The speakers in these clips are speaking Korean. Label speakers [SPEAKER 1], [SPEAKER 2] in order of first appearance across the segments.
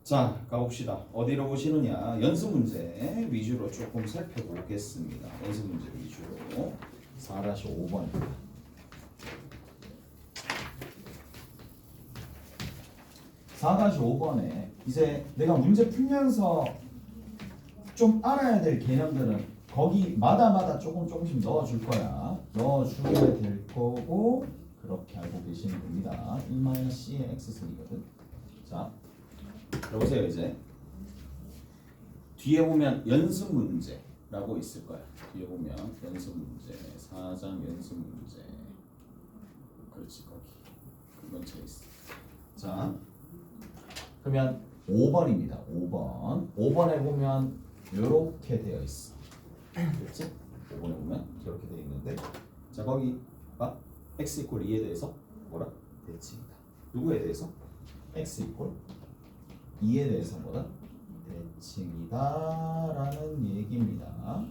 [SPEAKER 1] 자, 가봅시다. 어디로 보시느냐? 연습 문제 위주로 조금 살펴보겠습니다. 연습 문제 위주로 4-5번입니다. 4-5번에 이제 내가 문제 풀면서 좀 알아야 될 개념들은 거기마다 조금씩 넣어줄 거야. 넣어주면 될 거고 그렇게 알고 계시면 됩니다. 1-c의 x승이거든. 자, 여보세요. 이제 뒤에 보면 연습 문제라고 있을 거야. 뒤에 보면 연습 문제, 4장 연습 문제. 그렇지, 거기 그 근처에 있어. 자, 그러면 5번입니다. 5번에 보면 이렇게 되어 있어. 그렇지? 5번에 보면 이렇게 되어 있는데, 자, 거기 봐. x = 2에 대해서 뭐라? 대칭이다. 누구에 대해서? x = 2에 대해서 뭐다? 대칭이다 라는 얘기입니다.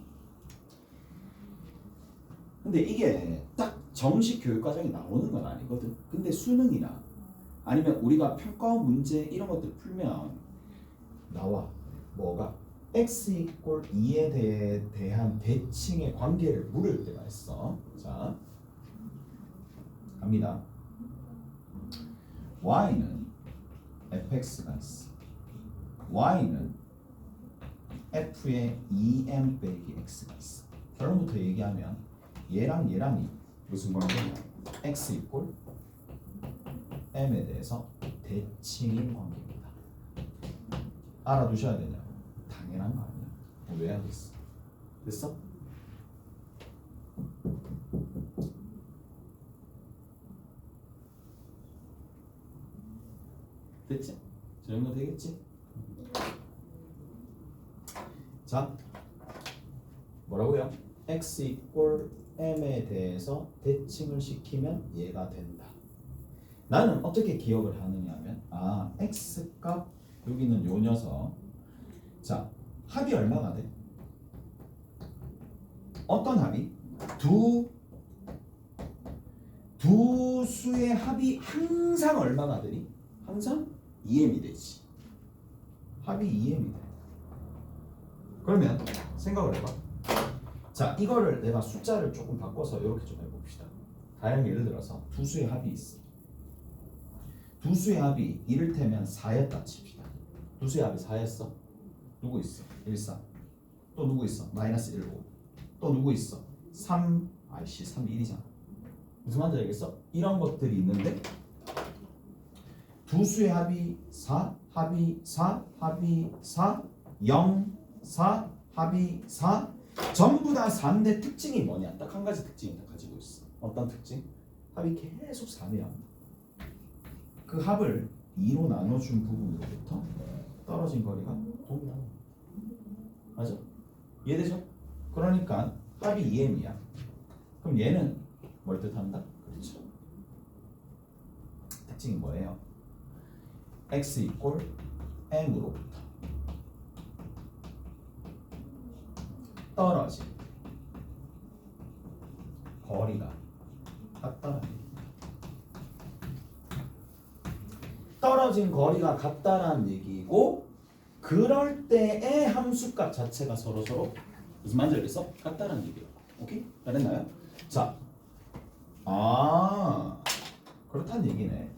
[SPEAKER 1] 근데 이게 딱 정식 교육과정이 나오는 건 아니거든. 근데 수능이나 아니면 우리가 평가원 문제 이런 것들 풀면 나와. 뭐가? x = 2에 대한 대칭의 관계를 물을 때가 있어. 자, 갑니다. y는 fx가 있어. y는 f의 2m 빼기 x가 있어. 결론부터 얘기하면 얘랑이 무슨 관계냐? x = m에 대해서 대칭인 관계입니다. 알아두셔야 되냐고. 당연한 거 아니야. 왜 하겠어? 됐어? 됐지? 저 정도 되겠지? 자, 뭐라고요? x = m에 대해서 대칭을 시키면 얘가 된다. 나는 어떻게 기억을 하느냐 하면 x값 여기는 요 녀석. 자, 합이 얼마가 돼? 어떤 합이? 두 수의 합이 항상 얼마가 되니? 항상 2m이 되지. 합이 2m이 돼. 그러면 생각을 해봐. 자, 이거를 내가 숫자를 조금 바꿔서 이렇게 좀 해봅시다. 다른 예를 들어서 두 수의 합이 있어. 두 수의 합이 이를테면 4였다 칩시다. 두 수의 합이 4였어. 누구 있어? 1, 4. 또 누구 있어? -1, 5. 또 누구 있어? 3, 3, 1이잖아. 무슨 말인지 알겠어? 이런 것들이 있는데 두 수의 합이 4, 합이 4, 합이 4, 0, 4, 합이 4. 전부 다 4인데 특징이 뭐냐? 딱 한 가지 특징이 다 가지고 있어. 어떤 특징? 합이 계속 4면 그 합을 2로 나눠준 부분으로부터 떨어진 거리가 동일하다. 맞아? 이해되죠? 그러니까 합이 2m이야. 그럼 얘는 뭘 뜻한다? 그렇죠? 특징이 뭐예요? x = m으로부터 떨어진 거리가 같다라는 얘기입니다. 떨어진 거리가 같다라는 얘기고, 그럴 때의 함수값 자체가 서로 무슨 말인지 알겠어? 같다라는 얘기예요. 오케이? 잘했나요? 자, 그렇다는 얘기네.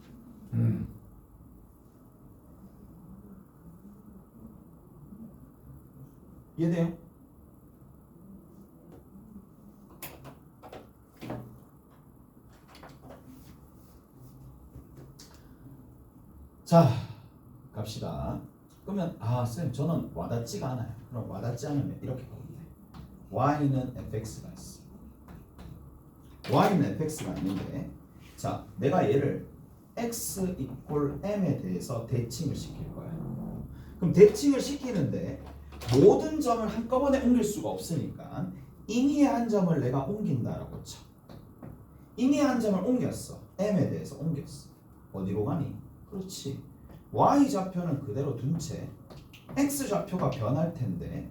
[SPEAKER 1] 이해돼요? 자, 갑시다. 그러면 쌤 저는 와닿지가 않아요. 그럼 와닿지 않으면 이렇게 보면 돼. y는 fx가 있어. y는 fx가 있는데, 자, 내가 얘를 x = m에 대해서 대칭을 시킬 거야. 그럼 대칭을 시키는데 모든 점을 한꺼번에 옮길 수가 없으니까 임의의 한 점을 내가 옮긴다라고 쳐. 임의의 한 점을 옮겼어. m에 대해서 옮겼어. 어디로 가니? 그렇지. y좌표는 그대로 둔 채 x좌표가 변할 텐데,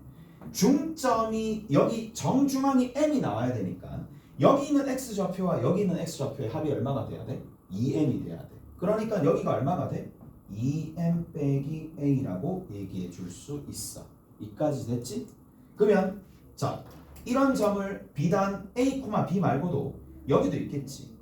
[SPEAKER 1] 중점이 여기 정중앙이 m이 나와야 되니까 여기 있는 x좌표와 여기 있는 x좌표의 합이 얼마가 돼야 돼? 2m이 돼야 돼. 그러니까 여기가 얼마가 돼? 2m 빼기 a라고 얘기해 줄 수 있어. 이까지 됐지? 그러면 자 이런 점을 비단 a, b 말고도 여기도 있겠지.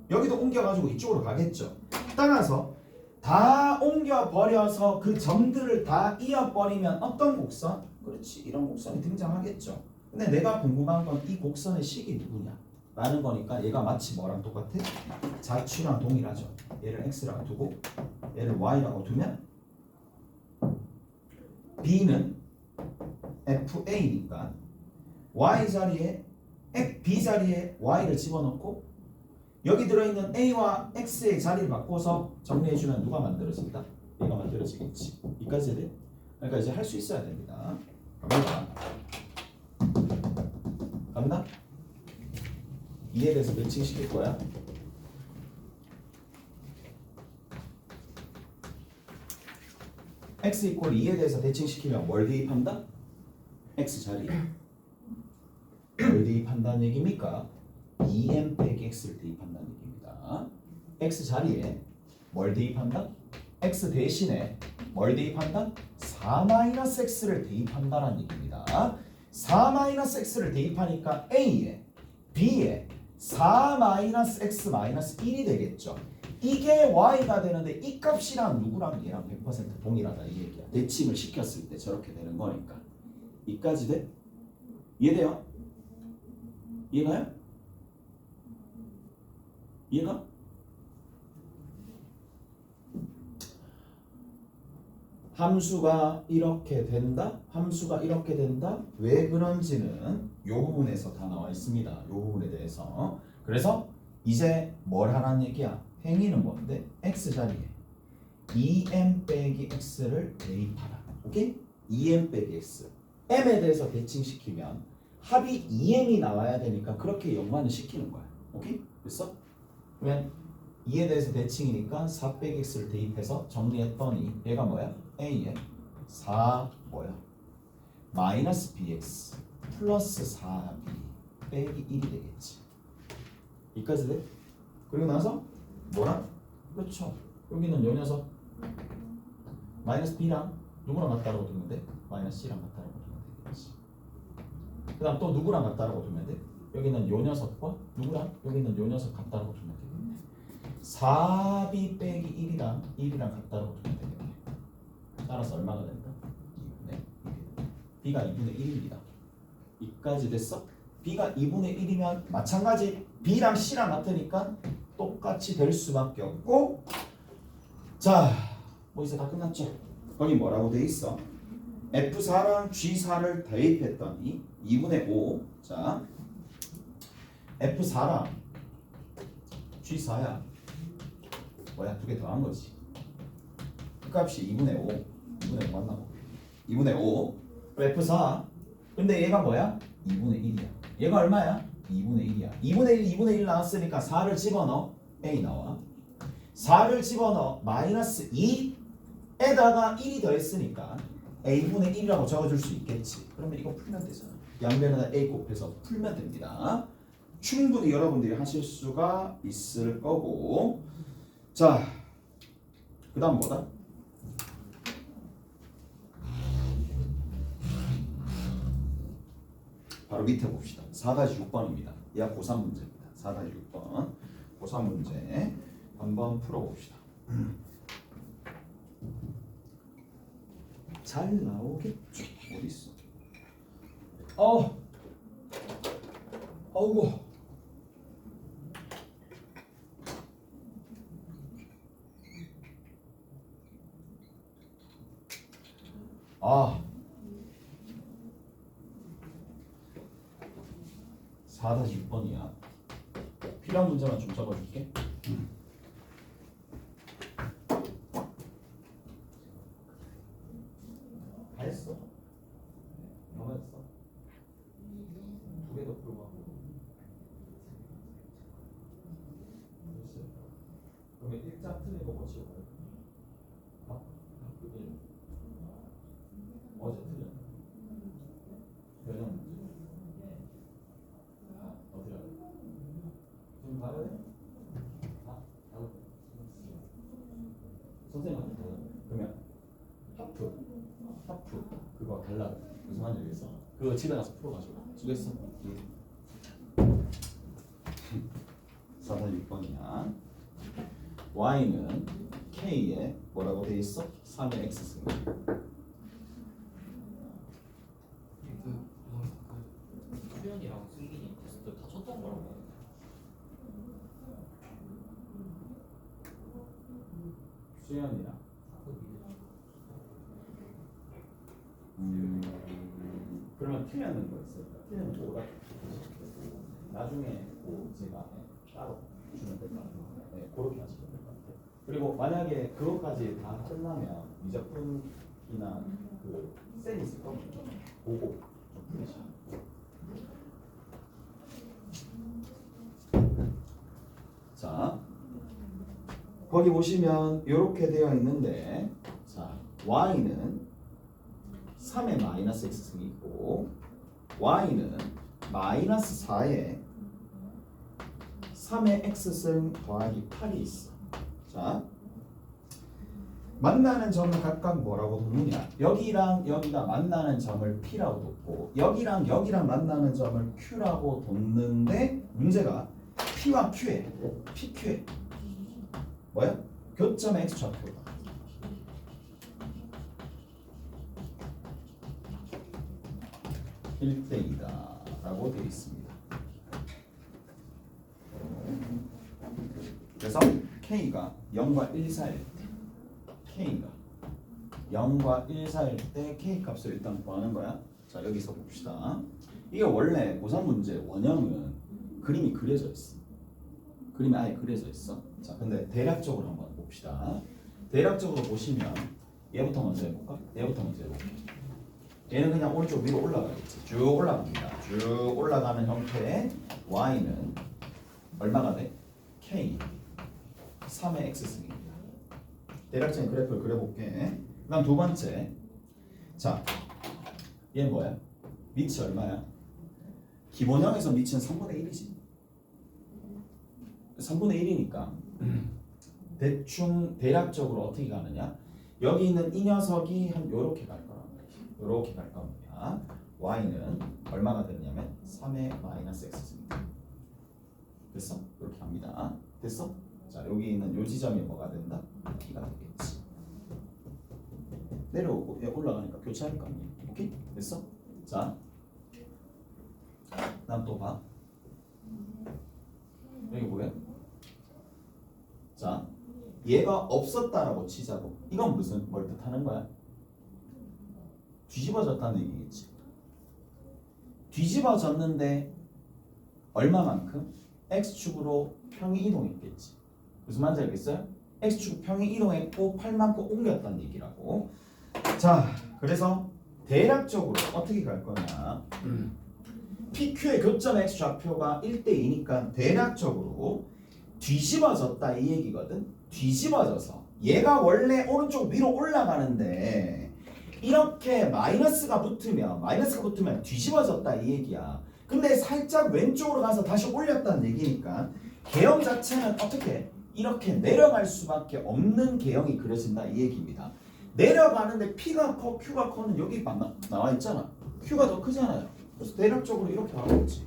[SPEAKER 1] 여기도 옮겨가지고 이쪽으로 가겠죠. 따라서 다 옮겨버려서 그 점들을 다 이어버리면 어떤 곡선? 그렇지, 이런 곡선이 등장하겠죠. 근데 내가 궁금한 건 이 곡선의 식이 누구냐 라는 거니까 얘가 마치 뭐랑 똑같아? 자취랑 동일하죠. 얘를 x라고 두고 얘를 y라고 두면 b는 fa니까 y 자리에 b 자리에 y를 집어넣고 여기 들어있는 a와 x의 자리를 바꿔서 정리해주면 누가 만들어진다? 얘가 만들어지겠지. 이까지 돼? 그러니까 이제 할 수 있어야 됩니다. 갑니다. 간다? 이에 대해서 매칭시킬 거야. x 이퀄 2에 대해서 대칭시키면 뭘 대입한다? x 자리에 뭘 대입한다는 얘기입니까? 2m 빼기 x를 대입한다는 얘기입니다. x 자리에 뭘 대입한다? x 대신에 뭘 대입한다? 4-x를 대입한다는 얘기입니다. 4-x를 대입하니까 a에 b에 4-x-1이 되겠죠. 이게 y가 되는데 이 값이랑 누구랑 얘랑 100% 동일하다 이 얘기야. 대칭을 시켰을 때 저렇게 되는 거니까. 이까지 돼? 이해돼요? 이해가요? 이해가? 함수가 이렇게 된다? 함수가 이렇게 된다? 왜 그런지는 이 부분에서 다 나와 있습니다. 이 부분에 대해서. 그래서 이제 뭘 하라는 얘기야? 행위는 뭔데? x 자리에 2m 빼기 x를 대입하라. 오케이? 2m 빼기 x. m에 대해서 대칭시키면 합이 2m이 나와야 되니까 그렇게 연관을 시키는 거야. 오케이? 됐어? 그러면 2에 대해서 대칭이니까 4 빼기 x를 대입해서 정리했더니 얘가 뭐야? a에 4 뭐야? 마이너스 bx 플러스 4b 빼기 1이 되겠지. 이까지 돼? 그리고 나서 뭐랑? 그렇죠. 여기는 요 녀석 마이너스 b랑 누구랑 같다라고 두면 돼? 마이너스 c랑 같다라고 두면 되겠지. 그 다음 또 누구랑 같다라고 두면 돼? 여기는 요 녀석과 누구랑? 여기는 요 녀석 같다라고 두면 되겠네. 4b 빼기 1이랑 같다라고 두면 되겠네. 따라서 얼마가 된다? 2분의 1. b가 2분의 1입니다. 이까지 됐어? b가 2분의 1이면 마찬가지 b랑 c랑 같으니까 똑같이 될 수밖에 없고, 자, 뭐 이제 다 끝났죠? 거기 뭐라고 돼 있어? F4랑 G4를 대입했더니 2분의 5. 자, F4랑 G4야. 뭐야? 두 개 더한 거지. 그 값이 2분의 5. 2분의 5 맞나? 2분의 5. F4. 근데 얘가 뭐야? 2분의 1이야. 얘가 얼마야? 2분의 1이야. 2분의 1 나왔으니까 4를 집어넣어. A 나와. 4를 집어넣어. 마이너스 2에다가 1이 더했으니까 A분의 1이라고 적어줄 수 있겠지. 그러면 이거 풀면 되잖아. 양변에다 A 곱해서 풀면 됩니다. 충분히 여러분들이 하실 수가 있을 거고. 자, 그 다음 뭐다? 바로 밑에 봅시다. 4-6번입니다. 얘가 고3 문제입니다. 4-6번 고3 문제 한번 풀어봅시다. 잘 나오겠죠? 어디 있어? 어우. 아. 4-6번이야. 필요한 문제만 좀 적어줄게. 다 했어. 얼마 했어? 2개 더 풀고 하고. 됐어. 그러면 1자 틀린 거 고치고 가요. 어제 틀렸. 변형 문제. 어떻게 알아? 지금 가야 돼? 선생님 하프 그거 달라. 무슨 말인지 알겠어? 그거 집에 가서 풀어가지고 주겠어? 4번 6번이야. y는 k에 뭐라고 돼 있어? 3의 x승.
[SPEAKER 2] 수연이랑 승민이 테스트 다 쳤던 거라고.
[SPEAKER 1] 수연이랑 그러면 틀렸는 거 있을까? 틀렸는 거 뭐라? 나중에 그 제가 따로 주면 될 것 같아요. 네, 그렇게 하시면 될 것 같아요. 그리고 만약에 그것까지 다 끝나면 미적분이나 그 쌤이 있을 거거든요. 그거 좀 풀으시면. 자, 거기 보시면 이렇게 되어 있는데, 자, y는 3의 마이너스 x승이 있고, y는 마이너스 4에 3의 x승 더하기 8이 있어. 자, 만나는 점을 각각 뭐라고 뒀느냐? 여기랑 여기가 만나는 점을 P라고 뒀고, 여기랑 여기랑 만나는 점을 Q라고 뒀는데, 문제가 P와 Q에 PQ에 뭐야? 교점의 x좌표가 1대2다 라고 되어 있습니다. 그래서 K가 0과 1 사이일 때 K가 0과 1 사이일 때 K 값을 일단 구하는 거야. 자, 여기서 봅시다. 이게 원래 고3 문제 원형은 그림이 그려져 있어. 그림이 아예 그려져 있어. 자, 근데 대략적으로 한번 봅시다. 대략적으로 보시면 얘부터 먼저 해볼까? 얘부터 먼저 해볼게. 얘는 그냥 오른쪽 위로 올라가겠지. 쭉 올라갑니다. 쭉 올라가는 형태의 y는 얼마가 돼? k 3의 x승입니다. 대략적인 그래프를 그려볼게. 그다음 두 번째. 자, 얘는 뭐야? 밑이 얼마야? 기본형에서 밑은 3분의 1이지. 3분의 1이니까 대충 대략적으로 어떻게 가느냐? 여기 있는 이 녀석이 한 요렇게 갈 거란 말이야. 요렇게 갈 겁니다. y는 얼마가 되느냐면 3의 마이너스 x입니다. 됐어? 이렇게 갑니다. 됐어? 자, 여기 있는 요 지점이 뭐가 된다? b가 되겠지. 내려오고 얘 올라가니까 교차할 거 아니야. 오케이? 됐어? 자, 난 또 봐. 여기 뭐야? 자, 얘가 없었다라고 치자고. 이건 무슨 뭘 뜻하는 거야? 뒤집어졌다는 얘기겠지. 뒤집어졌는데 얼마만큼? x축으로 평이 이동했겠지. 무슨 말인지 알겠어요? x축 평이 이동했고 8만큼 옮겼다는 얘기라고. 자, 그래서 대략적으로 어떻게 갈 거냐? PQ의 교점 x좌표가 1대2니까 대략적으로 뒤집어졌다 이 얘기거든. 뒤집어져서 얘가 원래 오른쪽 위로 올라가는데 이렇게 마이너스가 붙으면 뒤집어졌다 이 얘기야. 근데 살짝 왼쪽으로 가서 다시 올렸다는 얘기니까 개형 자체는 어떻게 이렇게 내려갈 수밖에 없는 개형이 그려진다 이 얘기입니다. 내려가는데 P가 커 Q가 커는 여기 나와 있잖아. Q가 더 크잖아요. 그래서 대략적으로 이렇게 나오겠지.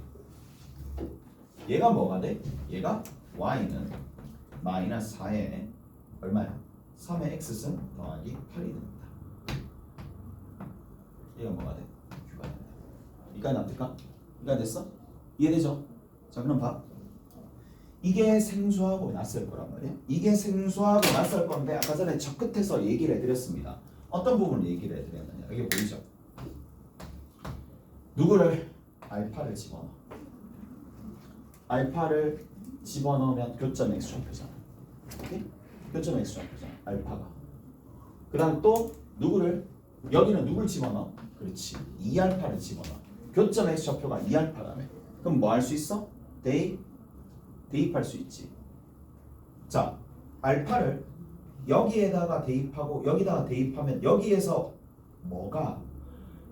[SPEAKER 1] 얘가 뭐가 돼? 얘가 y는 마이너스 4에 얼마야? 3의 x승 더하기 8이 됩니다. 얘가 뭐가 돼? q가 된다. 이까지 납니까? 이까지 됐어? 이해되죠? 자, 그럼 봐. 이게 생소하고 낯설 거란 말이야. 이게 생소하고 낯설 건데 아까 전에 저 끝에서 얘기를 해드렸습니다. 어떤 부분을 얘기를 해드렸느냐. 여기 보이죠? 누구를? 알파를 집어넣어. 알파를 집어넣으면 교점 x좌표잖아. 오케이? 교점 x좌표잖아. 알파가. 그 다음 또 누구를? 여기는 누굴 집어넣어? 그렇지. 2알파를 집어넣어. 교점 x좌표가 2알파라며. 그럼 뭐 할 수 있어? 대입할 수 있지. 자, 알파를 여기에다가 대입하고 여기다가 대입하면 여기에서 뭐가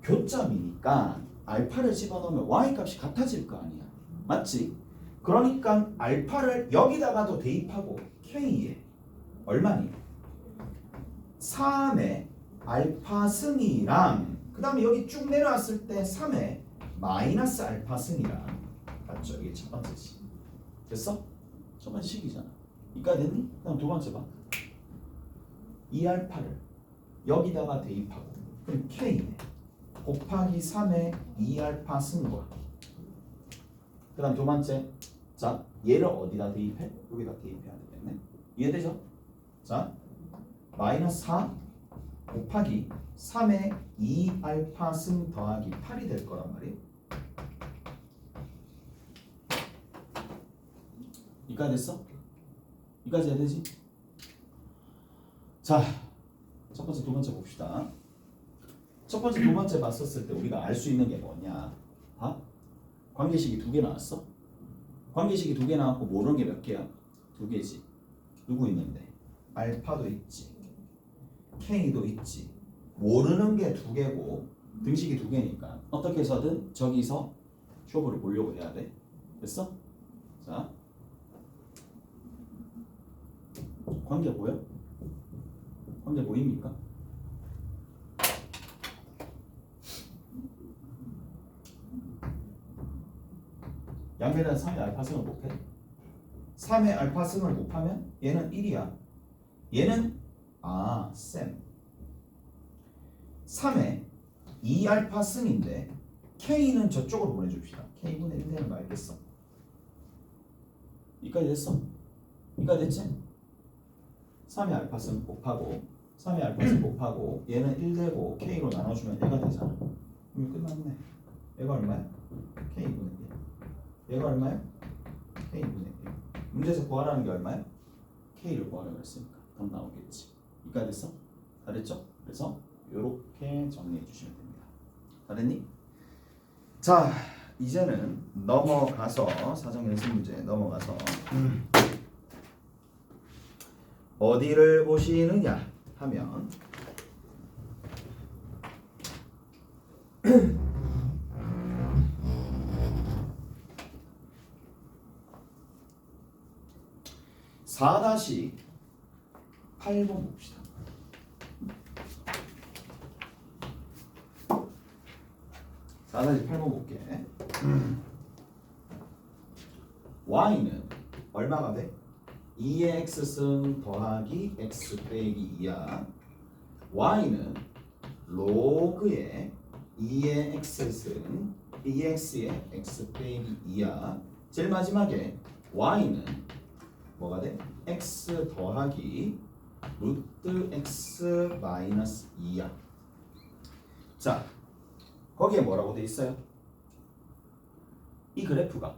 [SPEAKER 1] 교점이니까 알파를 집어넣으면 y값이 같아질 거 아니야. 맞지? 그러니까 알파를 여기다가도 대입하고 k에 얼마니? 3의 알파 승이랑 그 다음에 여기 쭉 내려왔을 때 3의 마이너스 알파 승이랑 맞죠? 이게 첫 번째 식. 됐어? 첫 번째 식이잖아. 이까지 됐니? 그다음 두 번째 봐. 2알파를 여기다가 대입하고 그럼 K네. 곱하기 3의 2알파 승과 그 다음 두 번째 자 얘를 어디다 대입해? 여기다 대입해야 되겠네. 이해되죠? 자 마이너스 4 곱하기 3의 2알파 승 더하기 8이 될 거란 말이에요. 이까지 됐어? 이까지 해야 되지? 자, 첫 번째, 두 번째 봅시다. 첫 번째, 두 번째 봤었을 때 우리가 알 수 있는 게 뭐냐? 관계식이 두 개 나왔어? 관계식이 두 개 나왔고 모르는 게 몇 개야? 두 개지. 누구 있는데? 알파도 있지. K도 있지. 모르는 게 두 개고 등식이 두 개니까 어떻게 해서든 저기서 쇼부를 보려고 해야 돼. 됐어? 자, 관계 보여? 관계 보입니까? 양변에다 3의 알파승을 곱해. 3의 알파승을 곱하면 얘는 1이야. 얘는 쌤 3의 2알파승인데 K는 저쪽으로 보내줍시다. K분의 1 되는 거 알겠어? 이까지 됐어? 이까지 됐지? 3의 알파승 곱하고 3의 알파승 곱하고 얘는 1 되고 K로 나눠주면 얘가 되잖아. 그럼 끝났네. 얘가 얼마야? K분의 1. 얘가 얼마야? K분의 1. 문제에서 구하라는 게 얼마야? K를 구하라고 했으니까 답 나오겠지. 이까지 됐어? 다 됐죠? 그래서 이렇게 정리해 주시면 됩니다. 다 됐니? 자, 이제는 넘어가서 사정 연습 문제 넘어가서 어디를 보시느냐 하면 (4-8번) 봅시다. 4-8번 볼게. y는 얼마가 돼? 2의 x승 더하기 x 빼기 2야. y는 로그의 2의 x승 2x의 x 빼기 2야. 제일 마지막에 y는 뭐가 돼? x 더하기 루트 x 마이너스 2야. 자, 거기에 뭐라고 돼 있어요? 이 그래프가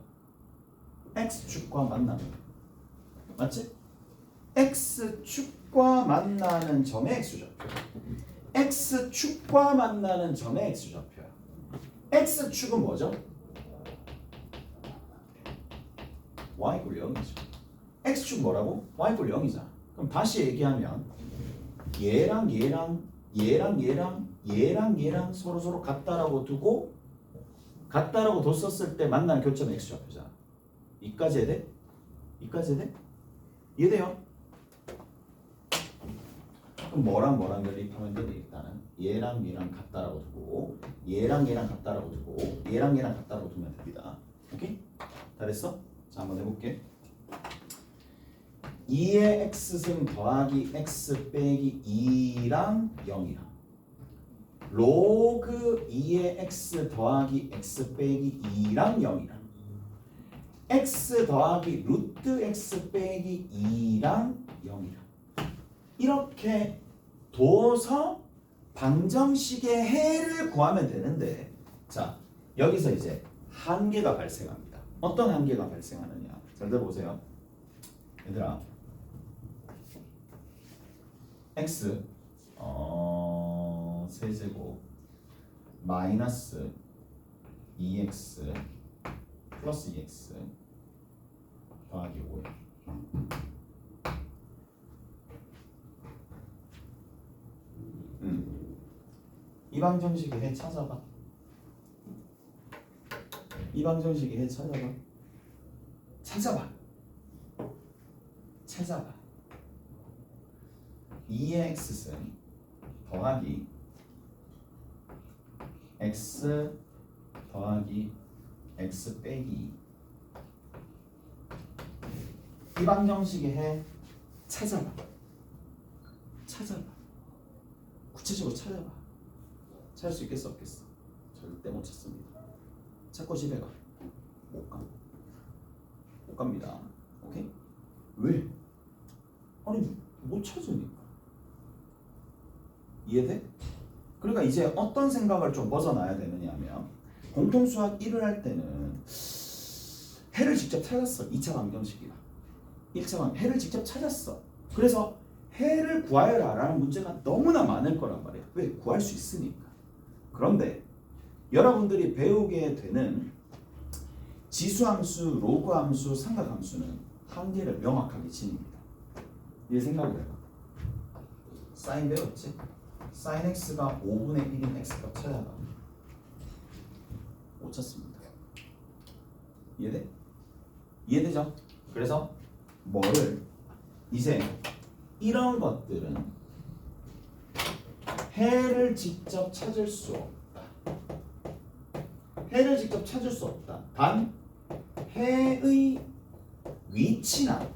[SPEAKER 1] x축과 만나는 맞지? x축과 만나는 점의 x좌표. x축과 만나는 점의 x좌표야. x축은 뭐죠? y꼴 0이죠. x축 뭐라고? y꼴 0이잖아. 그럼 다시 얘기하면 얘랑 서로 같다라고 두고 같다라고 뒀었을 때 만나는 교점의 x좌표잖아. 이까지 해야 돼? 이까지 해야 돼? 이해돼요? 그럼 뭐랑 연립하면 돼? 일단은 얘랑 같다라고 두고 얘랑 같다라고 두고 얘랑 같다라고 두면 됩니다. 오케이? 다 됐어? 자, 한번 해볼게. 2의 x승 더하기 x 빼기 2랑 0이랑 로그 2의 x 더하기 x 빼기 2랑 0이랑 x 더하기 루트 x 빼기 2랑 0이랑 이렇게 둬서 방정식의 해를 구하면 되는데, 자, 여기서 이제 한계가 발생합니다. 어떤 한계가 발생하느냐? 잘 들어보세요. 얘들아, x 세제곱 마이너스 2x 플러스 2x 더하기 5야. 이 방정식의 해 찾아봐. 이 방정식의 해 찾아봐. 찾아봐. 2의 x승 더하기 x 더하기 x 빼기 이 방정식의 해 찾아봐. 구체적으로 찾아봐. 찾을 수 있겠어 없겠어? 절대 못 찾습니다. 찾고 집에 가. 못 갑니다. 오케이? 왜? 아니 못 찾으니까. 이해돼? 그러니까 이제 어떤 생각을 좀 벗어나야 되느냐면 공통수학 1을 할 때는 해를 직접 찾았어. 2차 방정식이나 1차 방 해를 직접 찾았어. 그래서 해를 구하여라라는 문제가 너무나 많을 거란 말이야. 왜? 구할 수 있으니까. 그런데 여러분들이 배우게 되는 지수함수, 로그함수, 삼각함수는 한계를 명확하게 지닙니다. 이해 생각을 해봐. 사인 배웠지? 사인 x가 5분의 1인 x값 찾아봐. 못 찾습니다. 이해돼? 이해되죠? 그래서 뭐를 이제 이런 것들은 해를 직접 찾을 수 없다. 해를 직접 찾을 수 없다. 단 해의 위치나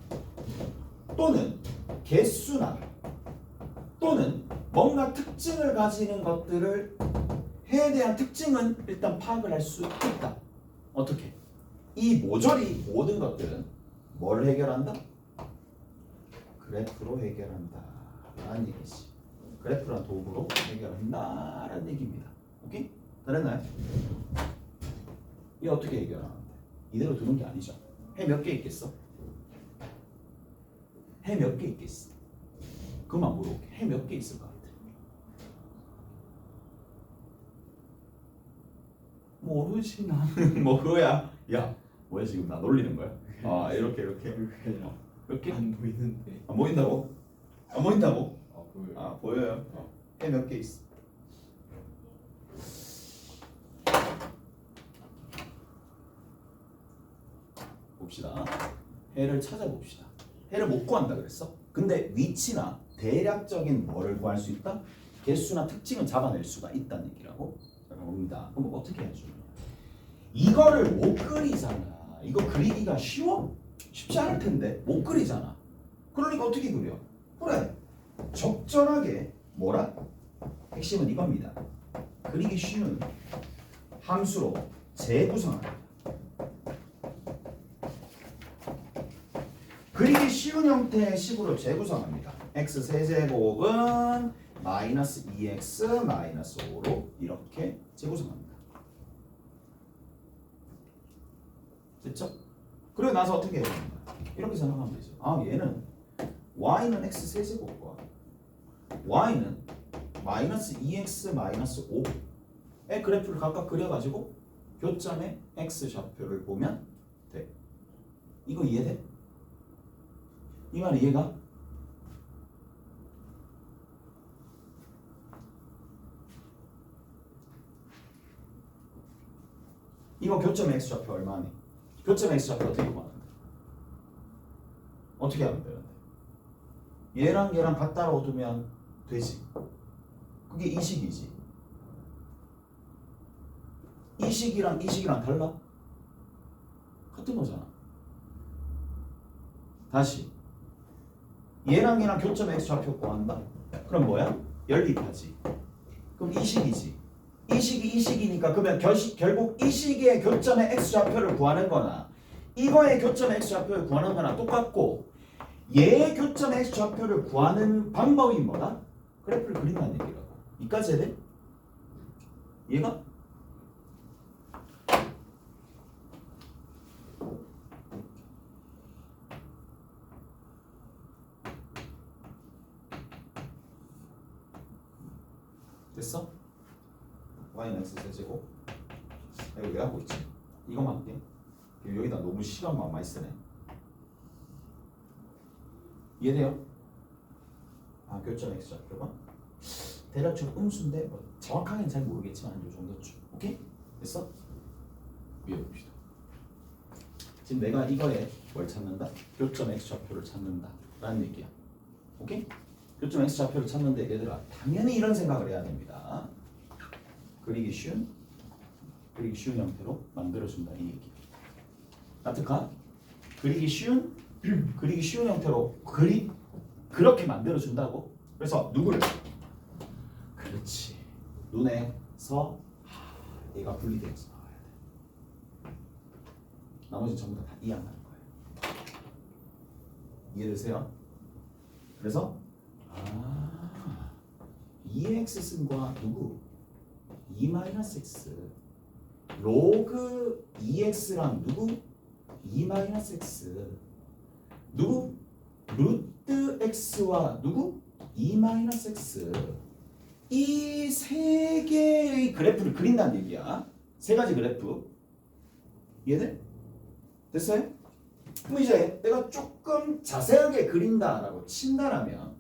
[SPEAKER 1] 또는 개수나 또는 뭔가 특징을 가지는 것들을 해에 대한 특징은 일단 파악을 할 수 있다. 어떻게? 이 모조리 모든 것들은 뭘 해결한다? 그래프로 해결한다 라는 얘기지. 그래프란 도구로 해결한다 라는 얘기입니다. 오케이? 잘했나요? 이 어떻게 해결하는데? 이대로 두는 게 아니죠. 해 몇 개 있겠어? 해 몇 개 있겠어? 그만 물어볼게. 해 몇 개 있을 것 같아? 모르지 나는. 뭐 그거야. 야 뭐야 지금 나 놀리는 거야? 아 이렇게 몇 개?
[SPEAKER 2] 안 보이는데.
[SPEAKER 1] 안 보인다고? 안 보인다고?
[SPEAKER 2] 보여요.
[SPEAKER 1] 아 보여요. 해 몇 개 있어? 봅시다. 해를 찾아봅시다. 해를 못 구한다 그랬어? 근데 위치나 대략적인 뭐를 구할 수 있다? 개수나 특징은 잡아낼 수가 있다는 얘기라고 봅니다. 그럼 어떻게 해주냐? 이거를 못 그리잖아. 이거 그리기가 쉬워? 쉽지 않을 텐데 못 그리잖아. 그러니까 어떻게 그려? 그래. 적절하게 뭐라? 핵심은 이겁니다. 그리기 쉬운 함수로 재구성합니다. 그리기 쉬운 형태의 식으로 재구성합니다. x 세제곱은 마이너스 2x 마이너스 5로 이렇게 재구성합니다. 됐죠? 그리고 나서 어떻게 해야 됩니까? 이렇게 생각하면 되죠. 아 얘는 y는 x 세제곱과 y는 마이너스 2x 마이너스 5의 그래프를 각각 그려가지고 교점의 x 좌표를 보면 돼. 이거 이해돼? 이 말 이해가? 이거 교점 x 좌표 얼마니? 교점 x 좌표 어떻게 구하는데? 어떻게 하면 되는데? 얘랑 얘랑 같다 놓으면 되지. 그게 이 식이지. 이 식이랑 이 식이랑 달라? 같은 거잖아. 다시 얘랑 얘랑 교점 x 좌표 구한다? 그럼 뭐야? 연립하지. 그럼 이 식이지. 이 식이 이 식이니까 그러면 결국 이 식의 교점의 x 좌표를 구하는 거나 이거의 교점의 x 좌표를 구하는 거나 똑같고 얘의 교점의 x 좌표를 구하는 방법이 뭐다? 그래프를 그린다는 얘기라고. 이까지 해야 돼? 얘가? 됐어? y는 x 세제곱. 이거 왜 하고 있지? 이거만 할게. 여기다 너무 시간만 많이 쓰네. 이해돼요? 아 교점 x 좌표가 대략 좀 음수인데 뭐 정확하게는 잘 모르겠지만 이 정도쯤. 오케이? 됐어? 위에 봅시다. 지금 내가 이거에 뭘 찾는다? 교점 x 좌표를 찾는다 라는 얘기야. 오케이? 교점 x 좌표를 찾는데 얘들아 당연히 이런 생각을 해야 됩니다. 그리기 쉬운 형태로 만들어준다 이 얘기. 나트카 그리기 쉬운 형태로 그렇게 만들어준다고. 그래서 누구를 그렇지 눈에서 얘가 분리되어서 나와야 돼. 나머지 전부 다 이해한다는 거예요. 이해되세요? 그래서 2x 쓴 거와 누구? 2-x 로그 2x랑 누구? 2-x 누구? 루트 x와 누구? 2-x 이 세 개의 그래프를 그린다는 얘기야. 세 가지 그래프 이해돼? 됐어요? 그럼 이제 내가 조금 자세하게 그린다라고 친다라면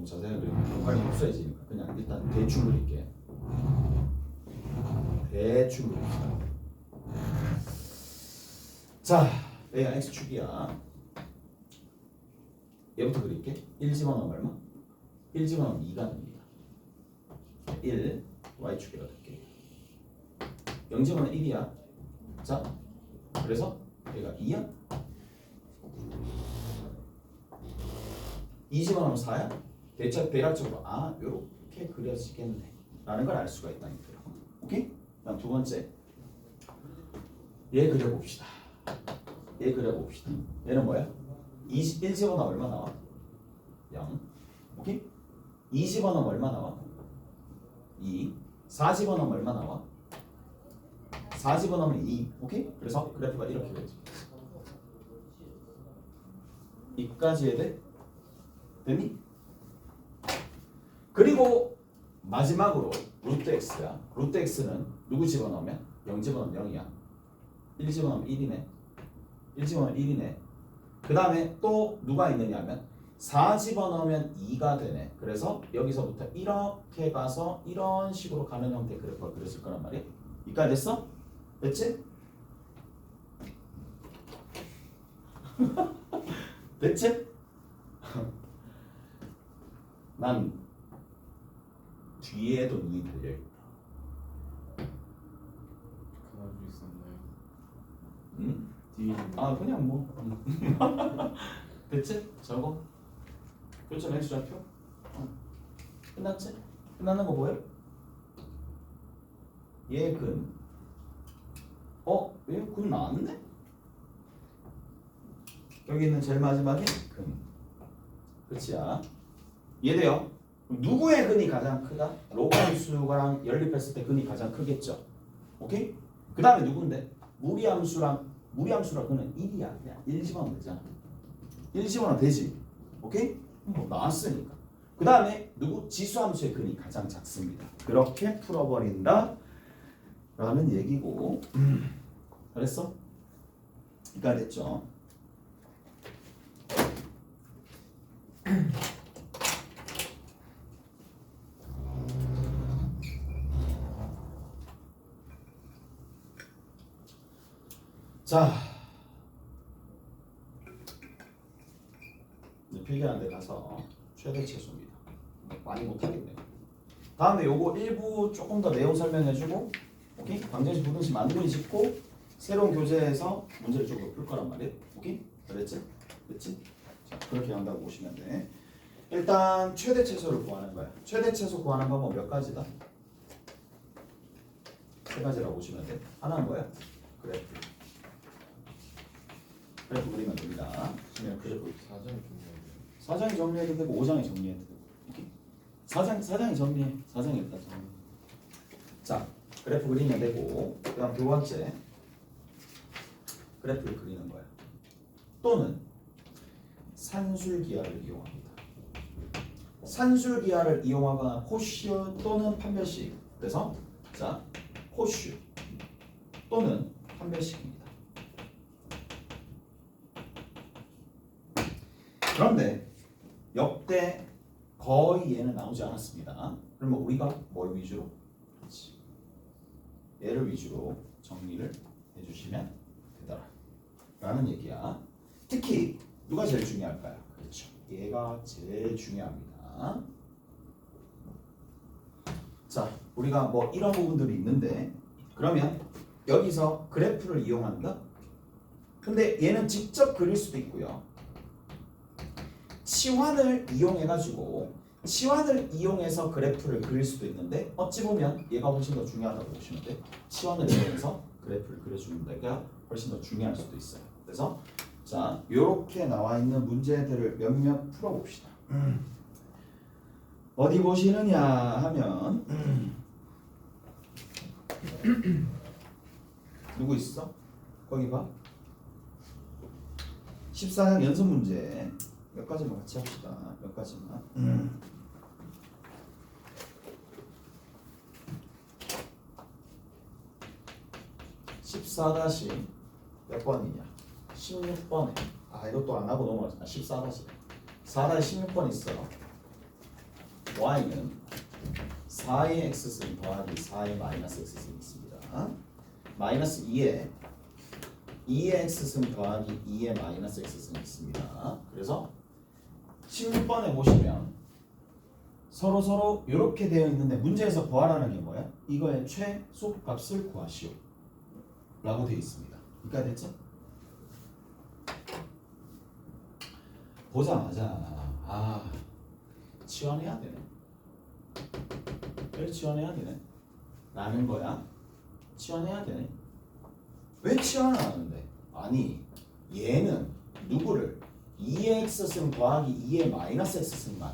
[SPEAKER 1] 너무 자세하게 그리면 연관이 없어지니까 그냥 일단 대충 그릴게. 대충 그립시다. 자, 얘가 x축이야. 얘부터 그릴게. 1 집어넣으면 얼마? 1 집어넣으면 2가 됩니다. 1 y축이라 할게. 0 집어넣으면 1이야. 자, 그래서 얘가 2야? 2 집어넣으면 4야? 대략적으로 요렇게 그려지겠네 라는 걸 알 수가 있다는 거예요. 오케이? 그다음 두 번째 얘 그려봅시다. 얘는 뭐야? 1 집어넣으면 얼마 나와? 0. 오케이? 2 집어넣으면 얼마 나와? 2. 4 집어넣으면 얼마 나와? 4 집어넣으면 2. 오케이? 그래서 그래프가 이렇게 되지. 이까지 해야 돼? 됐니? 그리고 마지막으로 루트 x야. 루트 x는 누구 집어넣으면? 0 집어넣으면 0이야. 1 집어넣으면 1이네. 1 집어넣으면 1이네. 그 다음에 또 누가 있느냐 하면 4 집어넣으면 2가 되네. 그래서 여기서부터 이렇게 가서 이런 식으로 가는 형태의 그래프가 그려질 거란 말이야. 이까지 됐어? 됐지? 됐지? 난 뒤에도 눈이 달려있다.
[SPEAKER 3] 그만둘 수 없나요?
[SPEAKER 1] 응?
[SPEAKER 3] 뒤에
[SPEAKER 1] 그냥 뭐 됐지? 저거 교점 x 좌표 끝났지? 끝나는 거 보여? 얘근 얘근 나왔네? 여기 있는 제일 마지막에 근 끝이야. 이해돼요? 누구의 근이 가장 크다? 로그 함수랑 연립했을 때 근이 가장 크겠죠. 오케이? 그 다음에 누군데? 무리함수랑 그는 1이야. 그냥 1 집어넣으면 되잖아. 1 집어넣으면 되지. 오케이? 나왔으니까. 그 다음에 누구? 지수함수의 근이 가장 작습니다. 그렇게 풀어버린다 라는 얘기고 그랬어? 그러니까 됐죠. 자, 이제 필기하는 데 가서 최대 최소입니다. 많이 못하겠네요. 다음에 요거 일부 조금 더 내용 설명해주고, 오케이? 방정식 부등식 만들기 짓고 새로운 교재에서 문제를 조금 풀 거란 말이에요. 오케이? 그랬지? 됐지? 자, 그렇게 한다고 보시면 돼. 일단 최대 최소를 구하는 거야. 최대 최소 구하는 방법 몇 가지다? 세 가지라고 보시면 돼. 하나는 뭐야? 그래프 그리면 됩니다. 그냥 그래프
[SPEAKER 3] 4장 중요해요.
[SPEAKER 1] 4장이 정리해도 되고 5장이 정리해도 되고. 오케이? 4장이 정리해. 4장이 일단 정리. 자, 그래프 그리면 되고 그다음 두 번째 그래프를 그리는 거야. 또는 산술기하를 이용합니다. 산술기하를 이용하거나 호슈 또는 판별식. 그래서 자, 호슈 또는 판별식입니다. 그런데 역대 거의 얘는 나오지 않았습니다. 그러면 우리가 뭘 위주로? 그렇지. 얘를 위주로 정리를 해주시면 되더라 라는 얘기야. 특히 누가 제일 중요할까요? 그렇죠. 얘가 제일 중요합니다. 자, 우리가 뭐 이런 부분들이 있는데 그러면 여기서 그래프를 이용한다? 근데 얘는 직접 그릴 수도 있고요. 치환을 이용해서 그래프를 그릴 수도 있는데 어찌 보면 얘가 훨씬 더 중요하다고 보시면 돼. 치환을 이용해서 그래프를 그려주는 데가 훨씬 더 중요할 수도 있어요. 그래서 자, 이렇게 나와 있는 문제들을 몇몇 풀어봅시다. 어디 보시느냐 하면 누구 있어? 거기 봐. 14강 연습 문제 몇 가지만 같이 합시다. 몇 가지만. 14다시 몇 번이냐? 16번에. 아, 이것도 안 하고 넘어갔잖아. 14다시. 4다시 16번 있어. y는 4의 x승 더하기 4의 마이너스 x승이 있습니다. 마이너스 2의 2의 x승 더하기 2의 마이너스 x승이 있습니다. 그래서 16번에 보시면 서로 이렇게 되어 있는데 문제에서 구하라는 게 뭐야? 이거의 최소값을 구하시오 라고 되어 있습니다. 이까지 됐죠? 보자마자 치환해야 되네. 왜 치환해야 되네? 라는 거야. 치환해야 되네. 왜 치환을 안 하는데? 아니, 얘는 누구를 2의 x승 더하기 2의 마이너스 x승만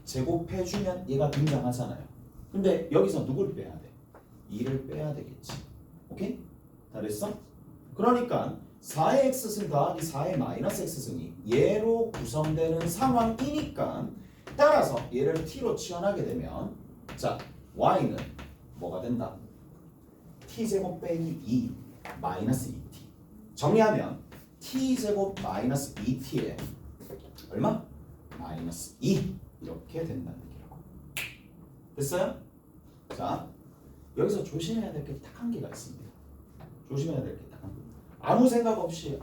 [SPEAKER 1] 제곱해주면 얘가 등장하잖아요. 근데 여기서 누구를 빼야 돼? 2를 빼야 되겠지. 오케이? 다 됐어? 그러니까 4의 x승 더하기 4의 마이너스 x승이 얘로 구성되는 상황이니까 따라서 얘를 t로 치환하게 되면 자, y는 뭐가 된다? t제곱 빼기 2 마이너스 2t. 정리하면 t제곱 마이너스 2t에 얼마? 마이너스 2 이렇게 된다는 얘기라고. 됐어요? 자, 여기서 조심해야 될 게 딱 한 개가 있습니다. 조심해야 될 게 딱 한 개. 아무 생각 없이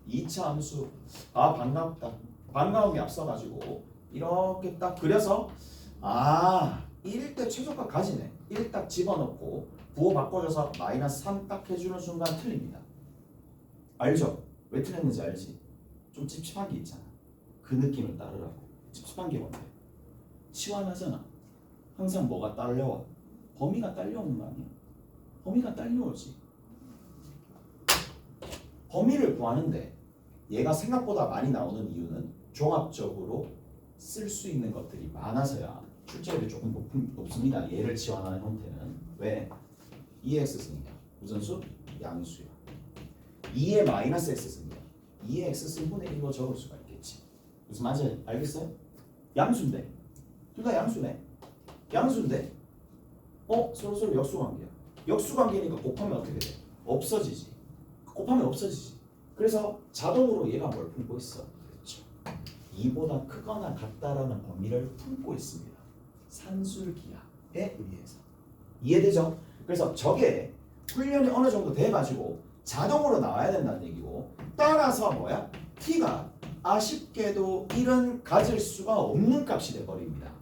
[SPEAKER 1] 2차 함수 반갑다. 반가움이 앞서가지고 이렇게 딱 그려서 1일 때 최소값 가지네. 1 딱 집어넣고 부호 바꿔줘서 마이너스 3 딱 해주는 순간 틀립니다. 알죠? 왜 틀렸는지 알지? 좀 찝찝한 게 있잖아. 그 느낌을 따르라고. 찝찝한 게 뭔데? 치환하잖아. 항상 뭐가 딸려와? 범위가 딸려오는 거 아니야? 범위가 딸려오지. 범위를 구하는데 얘가 생각보다 많이 나오는 이유는 종합적으로 쓸 수 있는 것들이 많아서야 출제율이 조금 높습니다. 얘를 지원하는 형태는. 왜? 2x승이야. 무슨 수? 양수야. 2의 마이너스 x승이야. 2의 x승분의 1로 적을 수가 있겠지. 무슨 말인지 알겠어요? 양수인데. 둘 다 양수네. 양수인데 서로 역수관계야. 역수관계니까 곱하면 어떻게 돼? 없어지지. 곱하면 없어지지. 그래서 자동으로 얘가 뭘 품고 있어? 그렇죠. 2보다 크거나 같다라는 범위를 품고 있습니다. 산술기하에 의해서. 이해되죠? 그래서 저게 훈련이 어느 정도 돼가지고 자동으로 나와야 된다는 얘기고, 따라서 뭐야? t가 아쉽게도 1은 가질 수가 없는 값이 돼버립니다.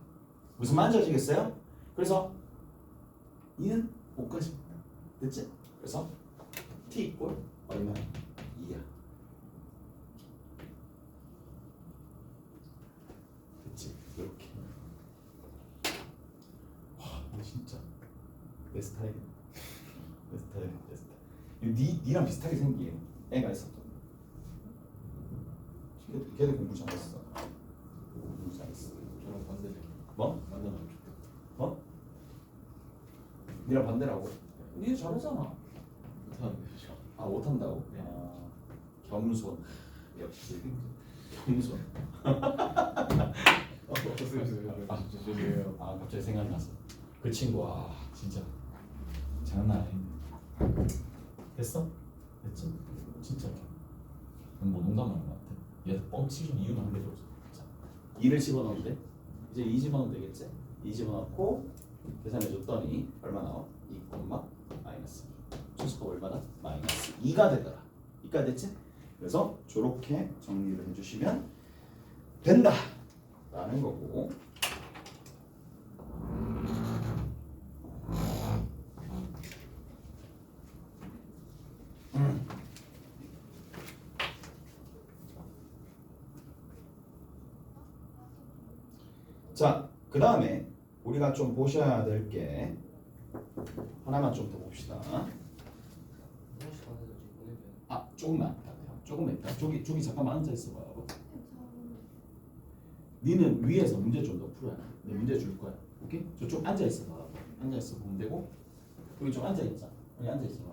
[SPEAKER 1] 무슨 말인지 아시겠어요? 그래서 2는 못 가집니다. 됐지? 그래서 t 이꼴 얼마야? 2야. 됐지? 이렇게. 와, 진짜 내 스타일이야. 내 스타일. 니랑 비슷하게 생긴 애가 있었거든. 걔도 공부 잘했어. 공부 잘했어.
[SPEAKER 3] 저랑 반대네.
[SPEAKER 1] 뭐?
[SPEAKER 3] 만나면 좋겠다.
[SPEAKER 1] 뭐? 니랑 반대라고? 니 잘하잖아.
[SPEAKER 3] 못하는데 저.
[SPEAKER 1] 못한다고?
[SPEAKER 3] 네.
[SPEAKER 1] 겸손. 역시 겸손.
[SPEAKER 3] 죄송해요.
[SPEAKER 1] 갑자기 생각났어. 그 친구 진짜 장난 아닌데. 됐어? 됐지? 진짜. 뭐 농담하는 것 같아. 얘한테 뻥치는 이유는 한 개 들어줘. 자, 2를 집어넣으면 돼. 이제 2 집어넣으면 되겠지? 2 집어넣고 계산해 줬더니 얼마 나와? 2, 마이너스. 최소값 얼마다? 마이너스 2가 되더라. 2가 됐지? 그래서 저렇게 정리를 해주시면 된다 라는 거고. 자, 그 다음에 우리가 좀 보셔야 될 게 하나만 좀 더 봅시다. 아, 조금만 있다. 저기 잠깐만 앉아 있어봐요. 니는 위에서 문제 좀 더 풀어야 돼. 내 문제 줄 거야. 오케이? 저쪽 앉아 있어봐. 앉아 있어 보면 되고 여기 좀 앉아 있자. 여기 앉아 있어봐.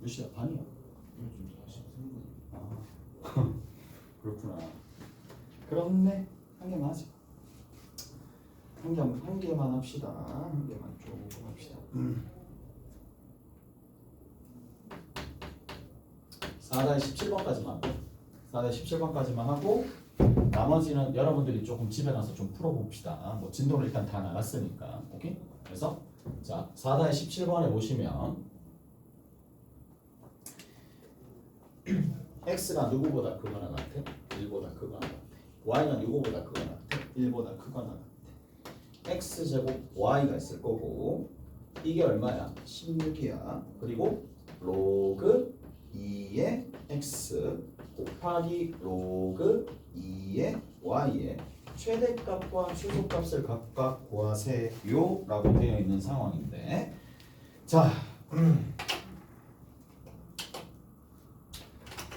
[SPEAKER 1] 몇 시야? 반이야?
[SPEAKER 3] 요즘 43분.
[SPEAKER 1] 아, 그렇구나. 그렇네. 한 개만 하자. 한 개만 합시다. 한 개만 쭉 합시다. 4단 17번까지만 4단 17번까지만 하고 나머지는 여러분들이 조금 집에 가서 좀 풀어봅시다. 뭐 진도를 일단 다 나갔으니까. 오케이? 그래서 자 4단 17번에 보시면 x가 누구보다 크거나 같아? 1보다 크거나 같아. y는 누구보다 크거나 같아? 1보다 크거나 같아. x제곱 y가 있을 거고 이게 얼마야? 16이야. 그리고 로그 2의 x 곱하기 로그 2의 y의 최대값과 최소값을 각각 구하세요 라고 되어 있는 상황인데 자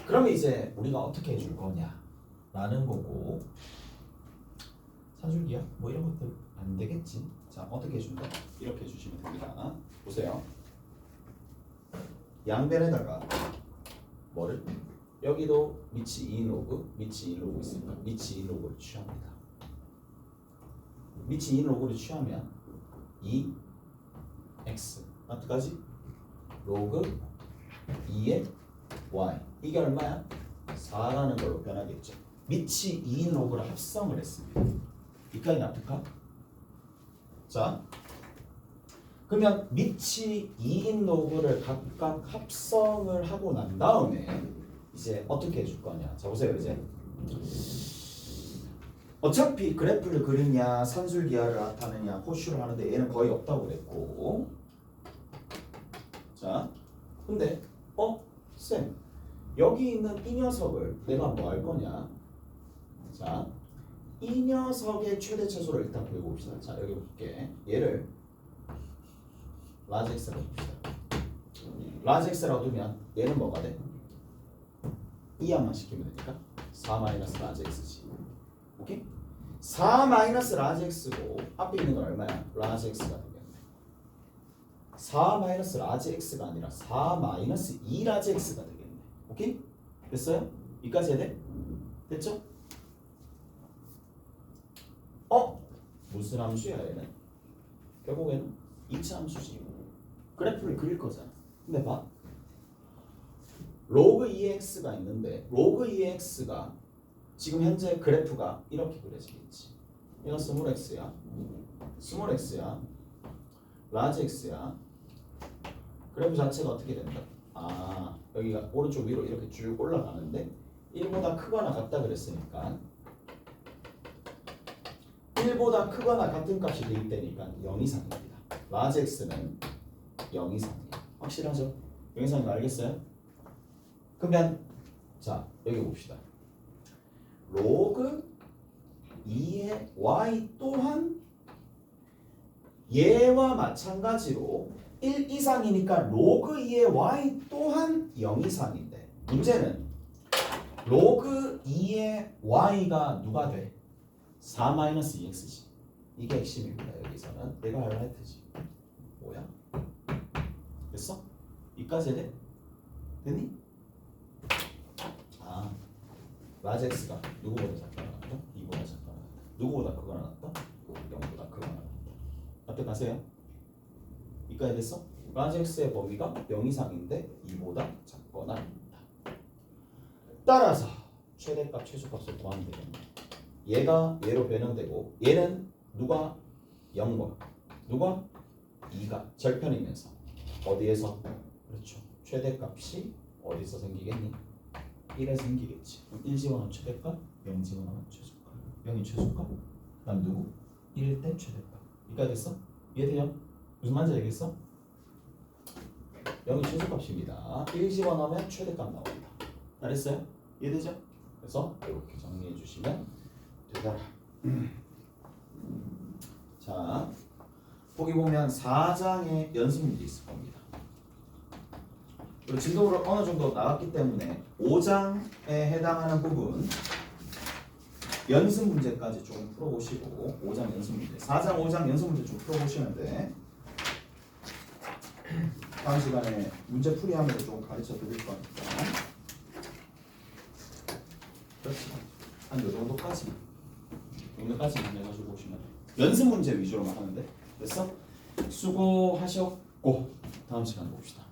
[SPEAKER 1] 그러면 이제 우리가 어떻게 해줄 거냐 라는 거고 사줄기야? 뭐 이런 것들 안 되겠지. 자 어떻게 해준다? 이렇게 해주시면 됩니다. 보세요. 양변에다가 뭐를? 여기도 미치 2인 로그, 미치 2인 로그 있으니까 미치 2인 로그를 취합니다. 미치 2인 로그를 취하면 2x 어떡하지? 로그 2의 y 이게 얼마야? 4라는 걸로 변하겠죠. 미치 2인 로그를 합성을 했습니다. 이까지 납득하? 자 그러면 미치 2인 로그를 각각 합성을 하고 난 다음에 이제 어떻게 해줄 거냐. 자 보세요. 이제 어차피 그래프를 그리냐 산술기하를 나타내냐 호슈를 하는데 얘는 거의 없다고 그랬고 자 근데 쌤 여기 있는 이 녀석을 내가 뭐 할 거냐. 자 이 녀석의 최대 최소를 일단 구해봅시다. 자 여기 볼게. 얘를 라지 x라고 봅시다. 라지 x라고 두면 얘는 뭐가 돼? 이항만 시키면 되니까 4 마이너스 라지 x지. 오케이? 4 마이너스 라지 x고 앞에 있는 건 얼마야? 라지 x가 되겠네. 4 마이너스 라지 x가 아니라 4 마이너스 2 라지 x가 되겠네. 오케이? 됐어요? 여기까지 해야 돼? 됐죠? 무슨 함수야 얘는? 결국에는 이차 함수지. 그래프를 그릴 거잖아. 근데 봐. 로그 2x가 있는데 로그 2x가 지금 현재 그래프가 이렇게 그려지겠지. 얘가 스몰 x야. 스몰 x야. 라지 x야. 그래프 자체가 어떻게 된다? 아 여기가 오른쪽 위로 이렇게 쭉 올라가는데 1보다 크거나 같다 그랬으니까 1보다 크거나 같은 값이 대입되니까 0 이상입니다. 라지 x는 0 이상이에요. 확실하죠? 0 이상인 거 알겠어요? 그러면 자 여기 봅시다. 로그 2의 y 또한 얘와 마찬가지로 1 이상이니까 로그 2의 y 또한 0 이상인데 문제는 로그 2의 y가 누가 돼? 4-2x지. 이게 핵심입니다. 여기서는 내가 하이라이트지. 뭐야? 됐어? 이까지 돼? 됐니? 아 라지 x가 누구보다 작거나 같다? 2보다 작거나 같다. 누구보다 크거나 같다? 0보다 크거나 같다. 납득하세요? 이까지 됐어? 라지 x의 범위가 0 이상인데 2보다 작거나 같다. 따라서 최대값 최소값을 구하면 되겠네. 얘가 얘로 변형되고 얘는 누가 0과 누가 2가 절편이면서 어디에서? 그렇죠. 최대값이 어디서 생기겠니? 1에 생기겠지. 그럼 1 집어넣으면 최대값, 0 집어넣으면 최소값. 0이 최소값, 그다음 누구? 1일 때 최대값. 이까지 됐어? 이해돼요? 무슨 말인지 알겠어? 0이 최소값입니다. 1 집어넣으면 최대값 나옵니다. 잘했어요? 이해되죠? 그래서 이렇게 정리해 주시면 되더라. 자, 거기 보면 4장의 연습 문제 있을 겁니다. 그리고 진도를 어느 정도 나왔기 때문에 5장에 해당하는 부분 연습 문제까지 좀 풀어보시고 5장 연습 문제, 4장, 5장 연습 문제 좀 풀어보시는데 다음 시간에 문제 풀이하면서 좀 가르쳐 드릴 거니까 그렇지. 한 요 정도까지 해가지고 오시면 연습 문제 위주로만 하는데 됐어? 수고하셨고 다음 시간에 봅시다.